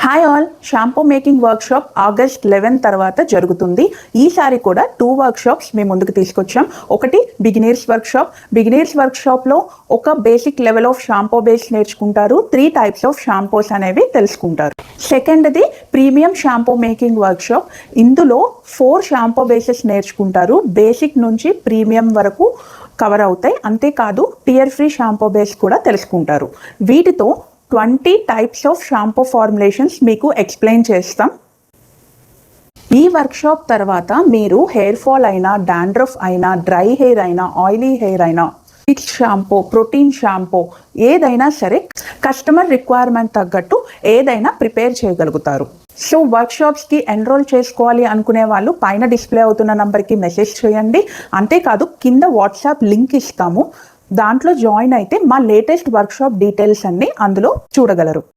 Hi all, shampoo making workshop August 11 తర్వాత జరుగుతుంది. ఈసారి కూడా 2 వర్క్షాప్స్ మేము ముందుకు తీసుకొచ్చాం. ఒకటి బిగినర్స్ వర్క్షాప్లో ఒక basic level of shampoo base నేర్చుకుంటారు. 3 టైప్స్ ఆఫ్ షాంపూస్ అనేవి తెలుసుకుంటారు. సెకండ్ది ప్రీమియం షాంపూ మేకింగ్ వర్క్షాప్. ఇందులో 4 షాంపూ బేసెస్ నేర్చుకుంటారు. బేసిక్ నుంచి ప్రీమియం వరకు కవర్ అవుతాయి. అంతేకాదు టియర్ ఫ్రీ షాంపూ బేస్ కూడా తెలుసుకుంటారు. వీటితో 20 టైప్స్ ఆఫ్ షాంపూ ఫార్ములేషన్స్ మీకు ఎక్స్ప్లెయిన్ చేస్తాం. ఈ వర్క్షాప్ తర్వాత మీరు హెయిర్ ఫాల్ అయినా, డాండ్రఫ్ అయినా, డ్రై హెయిర్ అయినా, ఆయిలీ హెయిర్ అయినా, మిక్స్ షాంపూ, ప్రోటీన్ షాంపూ ఏదైనా సరే కస్టమర్ రిక్వైర్మెంట్ తగ్గట్టు ఏదైనా ప్రిపేర్ చేయగలుగుతారు. సో వర్క్షాప్స్కి ఎన్రోల్ చేసుకోవాలి అనుకునే వాళ్ళు పైన డిస్ప్లే అవుతున్న నంబర్కి మెసేజ్ చేయండి. అంతేకాదు కింద వాట్సాప్ లింక్ ఇస్తాము. దాంట్లో జాయిన్ అయితే మా లేటెస్ట్ వర్క్షాప్ డీటెయిల్స్ అన్నీ అందులో చూడగలరు.